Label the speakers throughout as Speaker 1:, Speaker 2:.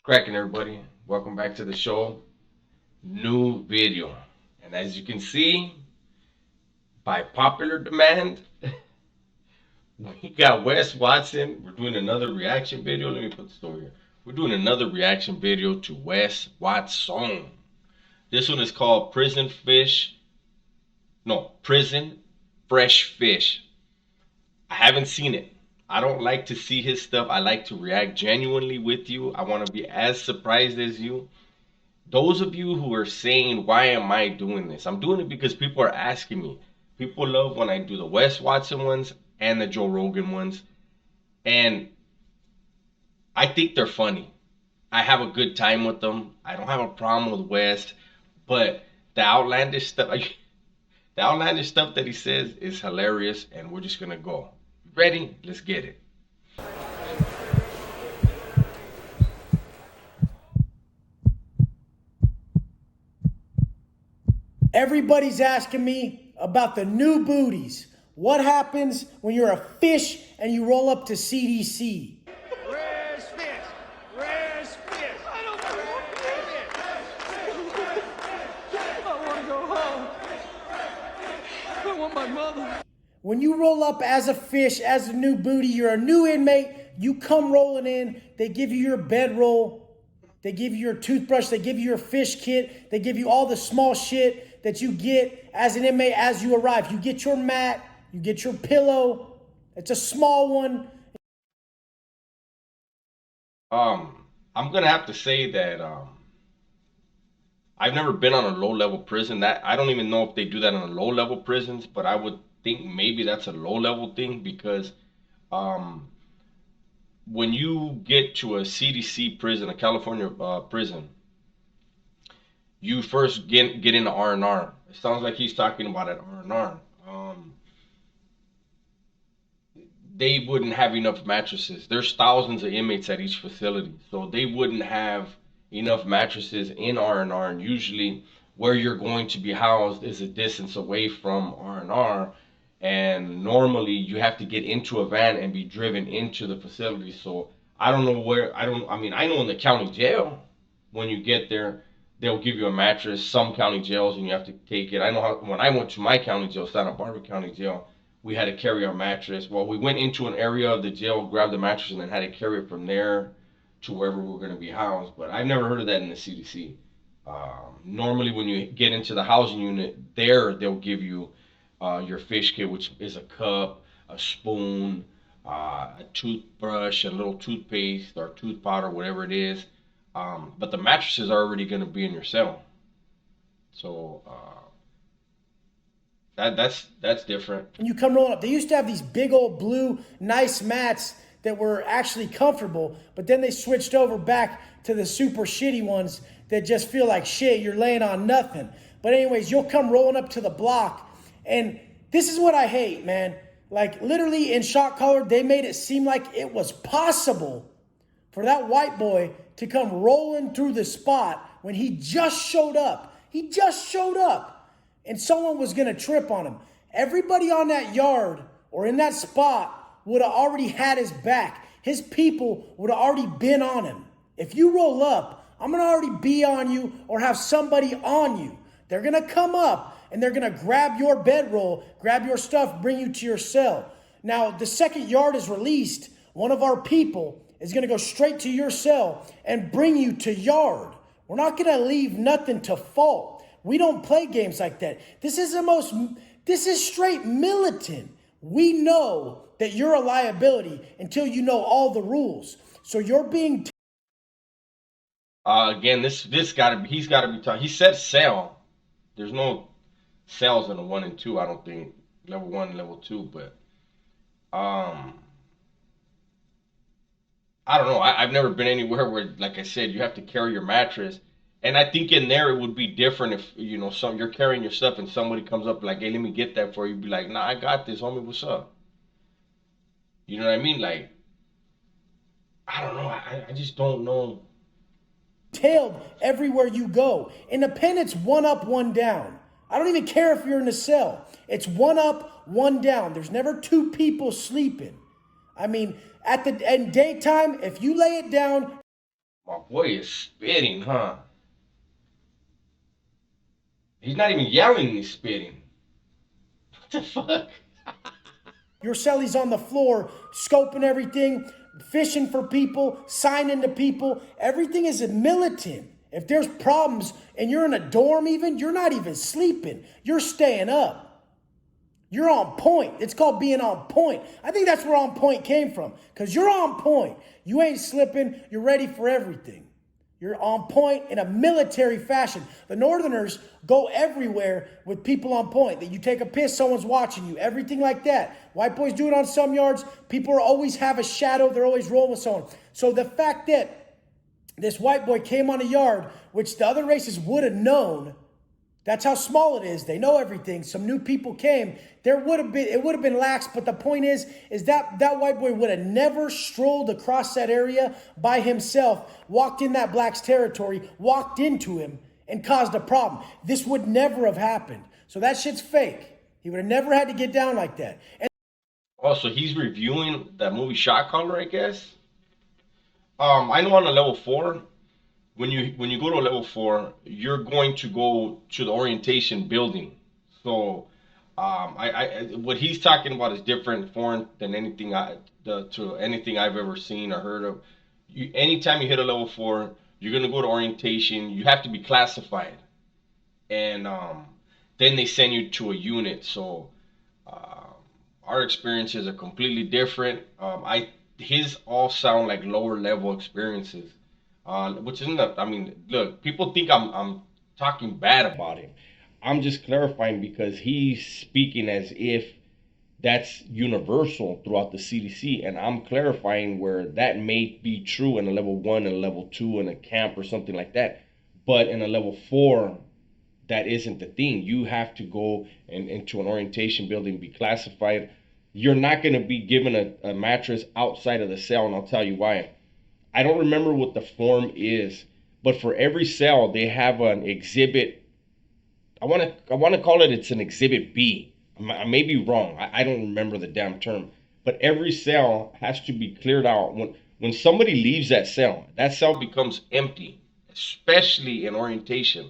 Speaker 1: Cracking, everybody. Welcome back to the show. New video. And as you can see, by popular demand, we got Wes Watson. We're doing another reaction video. Let me put the story here. We're doing another reaction video to Wes Watson. This one is called Prison Fish. No, Prison Fresh Fish. I haven't seen it. I don't like to see his stuff. I like to react genuinely with you. I want to be as surprised as you. Those of you who are saying, why am I doing this? I'm doing it because people are asking me. People love when I do the Wes Watson ones and the Joe Rogan ones. And I think they're funny. I have a good time with them. I don't have a problem with Wes. But the outlandish stuff, the outlandish stuff that he says is hilarious. And we're just going to go. Ready? Let's get it.
Speaker 2: Everybody's asking me about the new booties. What happens when you're a fish and you roll up to CDC?
Speaker 3: Where's fish? Where's fish? I don't want fish. I want to go home. I want my mother.
Speaker 2: When you roll up as a fish, as a new booty, you're a new inmate, you come rolling in, they give you your bedroll, they give you your toothbrush, they give you your fish kit, they give you all the small shit that you get as an inmate as you arrive. You get your mat, you get your pillow, it's a small one.
Speaker 1: I'm gonna have to say that I've never been on a low level prison. That I don't even know if they do that on a low level prisons, but I would think maybe that's a low level thing because um, when you get to a CDC prison, a California prison, you first get into R&R. It sounds like he's talking about an R&R. They wouldn't have enough mattresses. There's thousands of inmates at each facility, so they wouldn't have enough mattresses in R&R. And usually, where you're going to be housed is a distance away from R&R, and normally you have to get into a van and be driven into the facility. So I don't know where. I don't. I mean, I know in the county jail, when you get there, they'll give you a mattress. Some county jails, and you have to take it. I know how when I went to my county jail, Santa Barbara County Jail, we had to carry our mattress. Well, we went into an area of the jail, grabbed the mattress, and then had to carry it from there to wherever we are going to be housed. But I've never heard of that in the CDC. Normally, when you get into the housing unit, there they'll give you your fish kit, which is a cup, a spoon, a toothbrush, a little toothpaste or tooth powder, whatever it is. But the mattresses are already going to be in your cell. So that's different.
Speaker 2: When you come rolling up, they used to have these big old blue, nice mats that were actually comfortable, but then they switched over back to the super shitty ones that just feel like shit. You're laying on nothing. But anyways, you'll come rolling up to the block, and this is what I hate, man. Like literally in Shot Caller, they made it seem like it was possible for that white boy to come rolling through the spot when he just showed up. He just showed up. And someone was going to trip on him. Everybody on that yard or in that spot would have already had his back. His people would have already been on him. If you roll up, I'm going to already be on you or have somebody on you. They're going to come up and they're going to grab your bedroll, grab your stuff, bring you to your cell. Now, the second yard is released, one of our people is going to go straight to your cell and bring you to yard. We're not going to leave nothing to fault. We don't play games like that. This is straight militant. We know that you're a liability until you know all the rules. So you're being
Speaker 1: Again, this gotta be he's gotta be taught. He said cell. There's no cells in a one and two. I don't think level one, level two, but um, I don't know. I've never been anywhere where, like I said, you have to carry your mattress. And I think in there it would be different if some you're carrying your stuff and somebody comes up like, hey, let me get that for you. Be like, nah, I got this, homie. What's up? You know what I mean? Like, I don't know. I just don't know.
Speaker 2: tailed everywhere you go. In a pen, it's one up, one down. I don't even care if you're in a cell. It's one up, one down. There's never two people sleeping. I mean, in daytime, if you lay it down.
Speaker 1: My boy is spitting, huh? He's not even yelling, he's spitting. What the fuck?
Speaker 2: Celly's on the floor, scoping everything, fishing for people, signing to people. Everything is militant. If there's problems and you're in a dorm even, you're not even sleeping. You're staying up. You're on point. It's called being on point. I think that's where on point came from. Because you're on point. You ain't slipping. You're ready for everything. You're on point in a military fashion. The Northerners go everywhere with people on point. That you take a piss, someone's watching you. Everything like that. White boys do it on some yards. People always have a shadow. They're always rolling with someone. So the fact that this white boy came on a yard, which the other races would have known, that's how small it is. They know everything. Some new people came. It would have been lax, but the point is that white boy would have never strolled across that area by himself, walked in that black's territory, walked into him, and caused a problem. This would never have happened. So that shit's fake. He would have never had to get down like that. And
Speaker 1: also, he's reviewing that movie Shot Caller, I guess. I know on a level 4, when you go to a level 4, you're going to go to the orientation building. So what he's talking about is different, foreign than anything anything I've ever seen or heard of. Anytime you hit a level 4, you're gonna go to orientation. You have to be classified, and then they send you to a unit. So our experiences are completely different. His all sound like lower level experiences, which isn't. I mean, look, people think I'm talking bad about him. I'm just clarifying because he's speaking as if that's universal throughout the CDC, and I'm clarifying where that may be true in a level 1 and a level 2 in a camp or something like that, but in a level 4, that isn't the thing. You have to go into an orientation building, be classified. You're not going to be given a mattress outside of the cell, and I'll tell you why. I don't remember what the form is, but for every cell they have an exhibit. I want to call it's an exhibit B. I may be wrong. I don't remember the damn term. But every cell has to be cleared out. When somebody leaves that cell becomes empty, especially in orientation.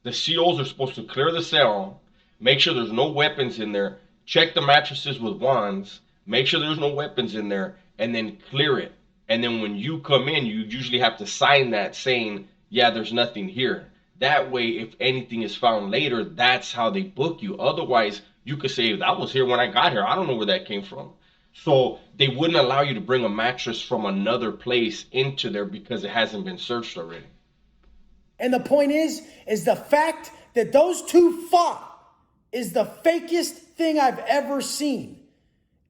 Speaker 1: The COs are supposed to clear the cell, make sure there's no weapons in there, check the mattresses with wands, make sure there's no weapons in there, and then clear it. And then when you come in, you usually have to sign that saying, yeah, there's nothing here. That way, if anything is found later, that's how they book you. Otherwise, you could say, that was here when I got here. I don't know where that came from. So they wouldn't allow you to bring a mattress from another place into there because it hasn't been searched already.
Speaker 2: And the point is the fact that those two fought is the fakest thing I've ever seen.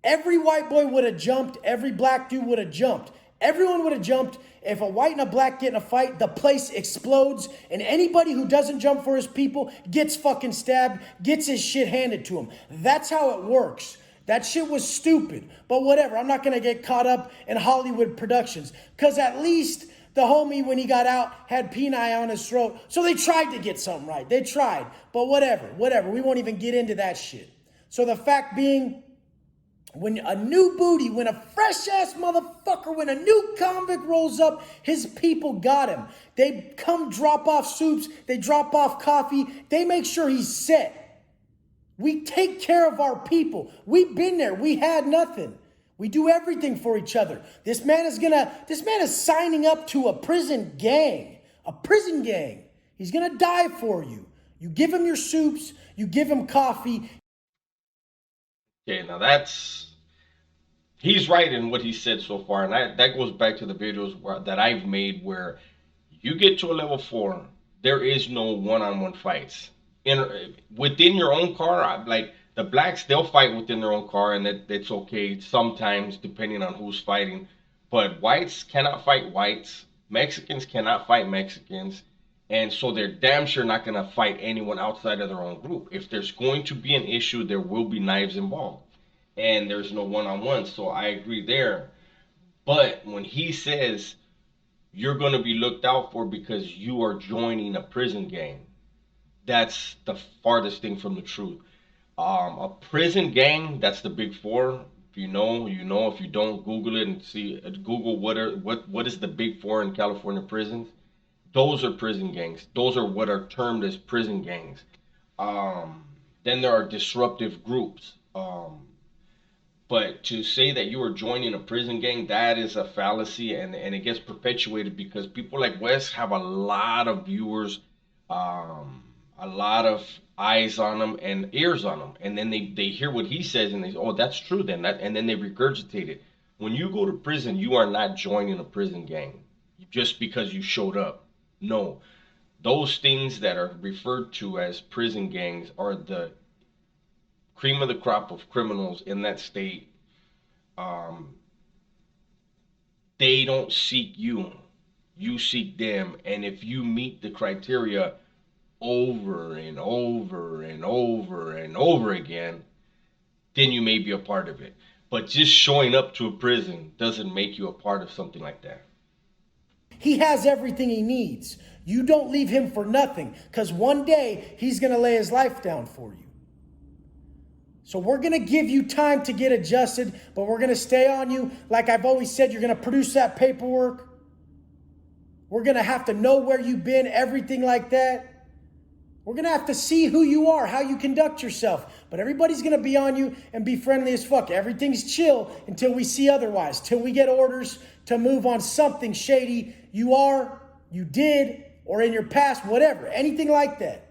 Speaker 2: Every white boy would have jumped. Every black dude would have jumped. Everyone would have jumped. If a white and a black get in a fight, the place explodes, and anybody who doesn't jump for his people gets fucking stabbed, gets his shit handed to him. That's how it works. That shit was stupid, but whatever. I'm not going to get caught up in Hollywood productions, because at least the homie, when he got out, had peni on his throat, so they tried to get something right. They tried, but whatever. We won't even get into that shit. So the fact being, when a new booty, when a fresh-ass motherfucker, when a new convict rolls up, his people got him. They come drop off soups. They drop off coffee. They make sure he's set. We take care of our people. We've been there. We had nothing. We do everything for each other. This man is signing up to a prison gang. A prison gang. He's going to die for you. You give him your soups. You give him coffee.
Speaker 1: Okay, now he's right in what he said so far, and that goes back to the videos that I've made where you get to a level 4, there is no one-on-one fights. Within your own car, like the blacks, they'll fight within their own car, and it's okay sometimes depending on who's fighting. But whites cannot fight whites, Mexicans cannot fight Mexicans, and so they're damn sure not going to fight anyone outside of their own group. If there's going to be an issue, there will be knives involved. And there's no one-on-one, so I agree there. But when he says you're going to be looked out for because you are joining a prison gang, that's the farthest thing from the truth. A prison gang, that's the big 4. you know, you know. If you don't, Google it and see. Google what is the big four in California prisons. Those are prison gangs. Those are what are termed as prison gangs. Um, then there are disruptive groups. But to say that you are joining a prison gang, that is a fallacy, and it gets perpetuated because people like Wes have a lot of viewers, a lot of eyes on them and ears on them, and then they hear what he says and they say, oh, that's true then, and then they regurgitate it. When you go to prison, you are not joining a prison gang just because you showed up. No, those things that are referred to as prison gangs are the cream of the crop of criminals in that state. um, they don't seek you, you seek them, and if you meet the criteria over and over and over and over again, then you may be a part of it. But just showing up to a prison doesn't make you a part of something like that.
Speaker 2: He has everything he needs. You don't leave him for nothing, because one day he's going to lay his life down for you. So we're going to give you time to get adjusted, but we're going to stay on you. Like I've always said, you're going to produce that paperwork. We're going to have to know where you've been, everything like that. We're going to have to see who you are, how you conduct yourself. But everybody's going to be on you and be friendly as fuck. Everything's chill until we see otherwise, till we get orders to move on something shady you are, you did, or in your past, whatever, anything like that.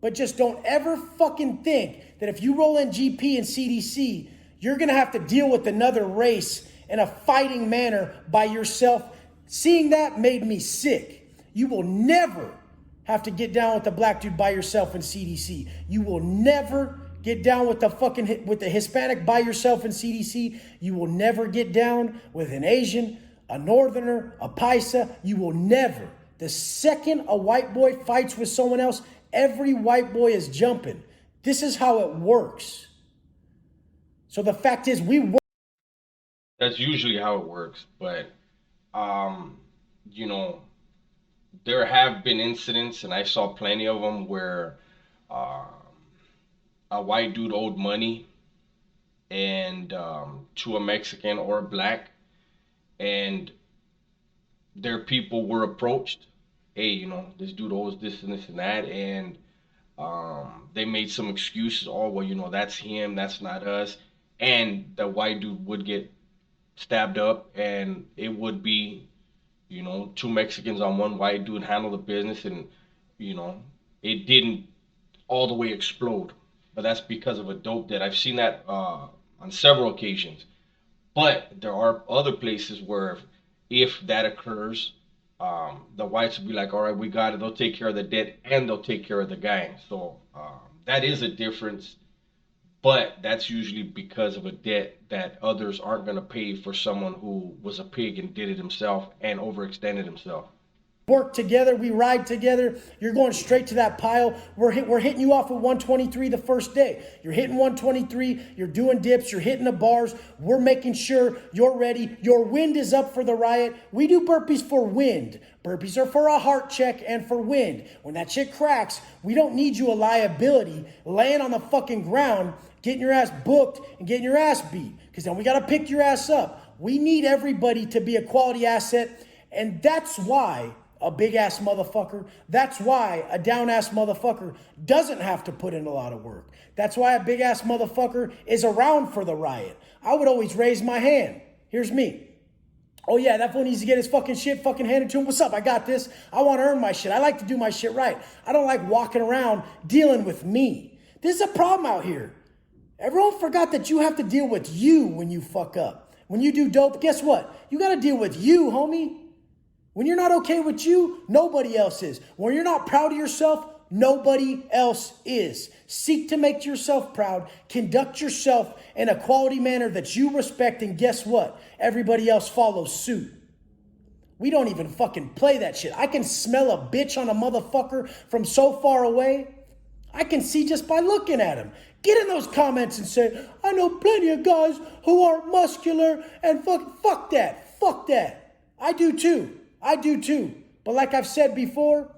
Speaker 2: But just don't ever fucking think that if you roll in GP and CDC, you're going to have to deal with another race in a fighting manner by yourself. Seeing that made me sick. You will never have to get down with the black dude by yourself in CDC. You will never get down with the Hispanic by yourself in CDC. You will never get down with an Asian, a Northerner, a Paisa. You will never. The second a white boy fights with someone else, every white boy is jumping. This is how it works. So the fact is,
Speaker 1: That's usually how it works, but you know, there have been incidents, and I saw plenty of them where um, a white dude owed money and to a Mexican or a black, and their people were approached. Hey, you know, this dude owes this and this and that, and they made some excuses. Oh, well, you know, that's him, that's not us, and the white dude would get stabbed up, and it would be, you know, two Mexicans on one white dude handle the business, and you know, it didn't all the way explode. But that's because of a dope that I've seen that on several occasions. But there are other places where if that occurs, the whites will be like, all right, we got it. They'll take care of the debt and they'll take care of the gang. So that is a difference, but that's usually because of a debt that others aren't going to pay for someone who was a pig and did it himself and overextended himself.
Speaker 2: work together, we ride together, you're going straight to that pile. We're hitting you off at 123 the first day. You're hitting 123, you're doing dips, you're hitting the bars. We're making sure you're ready. Your wind is up for the riot. We do burpees for wind. Burpees are for a heart check and for wind. When that shit cracks, we don't need you a liability laying on the fucking ground, getting your ass booked and getting your ass beat. Because then we got to pick your ass up. We need everybody to be a quality asset. And that's why a big ass motherfucker, that's why a down ass motherfucker doesn't have to put in a lot of work. That's why a big ass motherfucker is around for the riot. I would always raise my hand. Here's me. Oh yeah, that fool needs to get his fucking shit fucking handed to him. What's up? I got this. I want to earn my shit. I like to do my shit right. I don't like walking around dealing with me. This is a problem out here. Everyone forgot that you have to deal with you when you fuck up. When you do dope, guess what? You got to deal with you, homie. When you're not okay with you, nobody else is. When you're not proud of yourself, nobody else is. Seek to make yourself proud. Conduct yourself in a quality manner that you respect. And guess what? Everybody else follows suit. We don't even fucking play that shit. I can smell a bitch on a motherfucker from so far away. I can see just by looking at him. Get in those comments and say, I know plenty of guys who are muscular and fuck that. Fuck that. I do too. I do too. But like I've said before,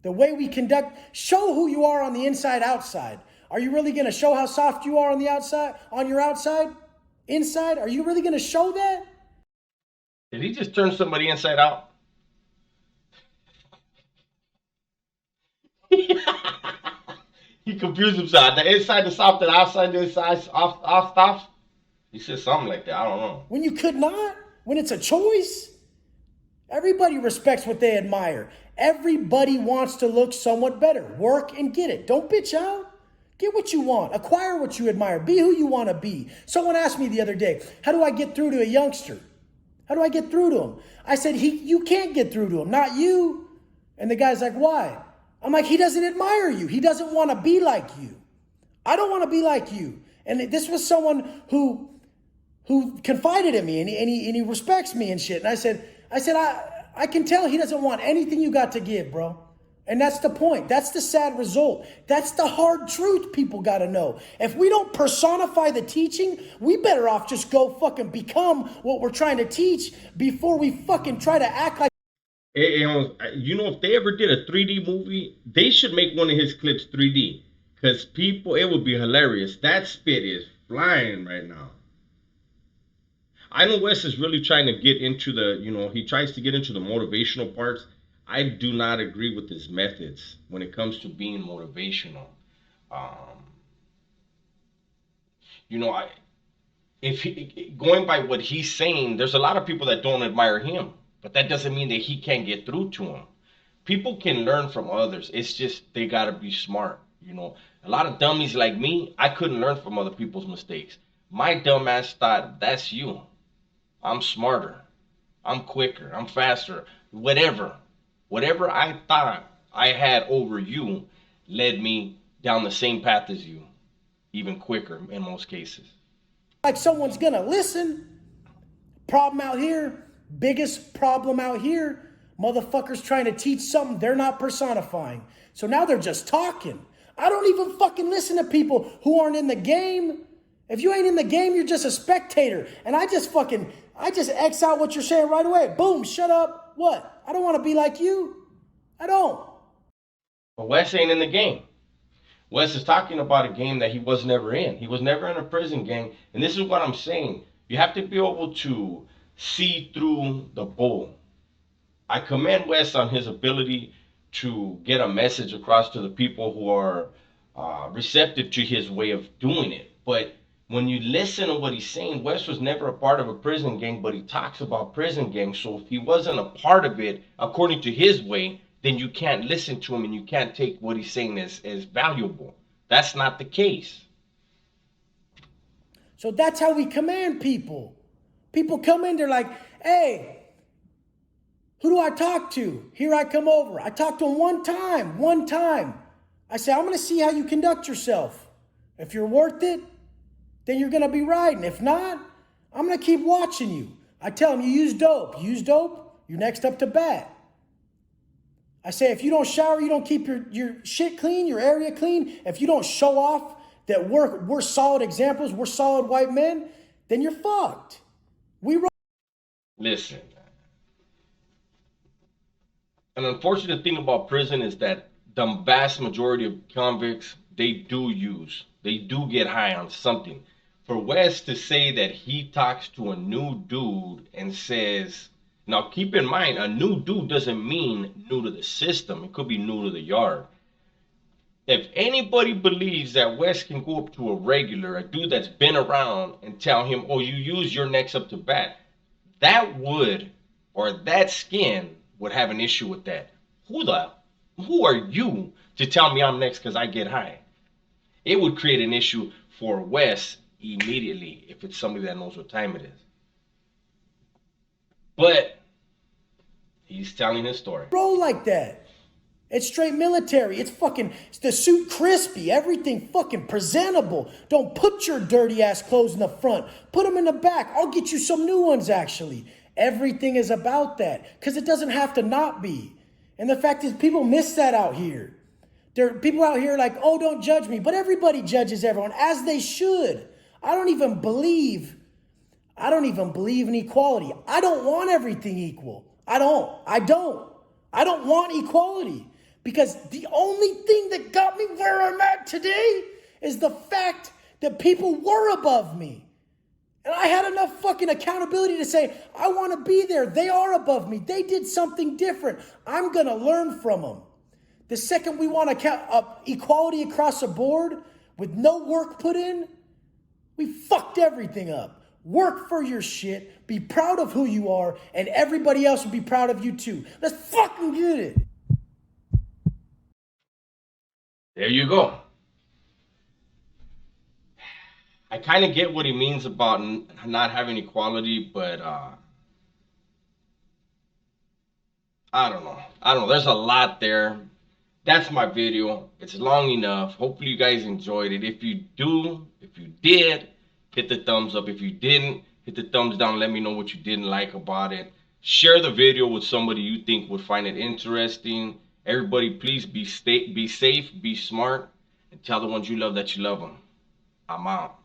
Speaker 2: the way we conduct, show who you are on the inside, outside. Are you really going to show how soft you are on the outside, on your outside? inside? Are you really going to show that?
Speaker 1: Did he just turn somebody inside out? He confused himself. The inside, the soft, the outside, the inside, off, stops. He said something like that. I don't know.
Speaker 2: When you could not? When it's a choice? Everybody respects what they admire. Everybody wants to look somewhat better. Work and get it. Don't bitch out. Get what you want. Acquire what you admire. Be who you want to be. Someone asked me the other day, how do I get through to a youngster? How do I get through to him? I said, you can't get through to him, not you. And the guy's like, why? I'm like, he doesn't admire you. He doesn't want to be like you. I don't want to be like you. And this was someone who confided in me and he respects me and shit. And I said, I can tell he doesn't want anything you got to give, bro. And that's the point. That's the sad result. That's the hard truth people got to know. If we don't personify the teaching, we better off just go fucking become what we're trying to teach before we fucking try to act like.
Speaker 1: You know, if they ever did a 3D movie, they should make one of his clips 3D. Because people, it would be hilarious. That spit is flying right now. I know Wes is really trying to get into he tries to get into the motivational parts. I do not agree with his methods when it comes to being motivational. Going by what he's saying, there's a lot of people that don't admire him, but that doesn't mean that he can't get through to them. People can learn from others. It's just they gotta be smart. A lot of dummies like me, I couldn't learn from other people's mistakes. My dumb ass thought, that's you. I'm smarter. I'm quicker. I'm faster. Whatever I thought I had over you led me down the same path as you, even quicker in most cases.
Speaker 2: Like someone's gonna listen. Problem out here, biggest problem out here, motherfuckers trying to teach something they're not personifying. So now they're just talking. I don't even fucking listen to people who aren't in the game. If you ain't in the game, you're just a spectator. And I just X out what you're saying right away. Boom, shut up. What? I don't want to be like you. I don't.
Speaker 1: But Wes ain't in the game. Wes is talking about a game that he was never in. He was never in a prison gang. And this is what I'm saying. You have to be able to see through the bull. I commend Wes on his ability to get a message across to the people who are receptive to his way of doing it. But when you listen to what he's saying, Wes was never a part of a prison gang, but he talks about prison gangs. So if he wasn't a part of it, according to his way, then you can't listen to him and you can't take what he's saying as valuable. That's not the case.
Speaker 2: So that's how we command people. People come in, they're like, hey, who do I talk to? Here I come over. I talk to him one time. I say, I'm going to see how you conduct yourself. If you're worth it, then you're going to be riding. If not, I'm going to keep watching you. I tell him, you use dope. You're next up to bat. I say, if you don't shower, you don't keep your shit clean, your area clean, if you don't show off that we're solid examples, we're solid white men, then you're fucked.
Speaker 1: Listen, an unfortunate thing about prison is that the vast majority of convicts, they do get high on something. For Wes to say that he talks to a new dude and says, now keep in mind, a new dude doesn't mean new to the system. It could be new to the yard. If anybody believes that Wes can go up to a dude that's been around and tell him, oh, you use your next up to bat, that skin would have an issue with that. Who are you to tell me I'm next because I get high? It would create an issue for Wes immediately if it's somebody that knows what time it is. But he's telling his story.
Speaker 2: Roll like that. It's straight military. It's the suit crispy. Everything fucking presentable. Don't put your dirty ass clothes in the front. Put them in the back. I'll get you some new ones actually. Everything is about that because it doesn't have to not be. And the fact is people miss that out here. There are people out here like, oh, don't judge me. But everybody judges everyone as they should. I don't even believe in equality. I don't want everything equal. I don't want equality because the only thing that got me where I'm at today is the fact that people were above me. And I had enough fucking accountability to say, I want to be there. They are above me. They did something different. I'm going to learn from them. The second we want equality across the board with no work put in, we fucked everything up. Work for your shit, be proud of who you are, and everybody else will be proud of you too. Let's fucking get it.
Speaker 1: There you go. I kind of get what he means about not having equality, but I don't know. I don't know. There's a lot there. That's my video. It's long enough. Hopefully you guys enjoyed it. If you did, hit the thumbs up. If you didn't, hit the thumbs down. Let me know what you didn't like about it. Share the video with somebody you think would find it interesting. Everybody, please be safe, be smart, and tell the ones you love that you love them. I'm out.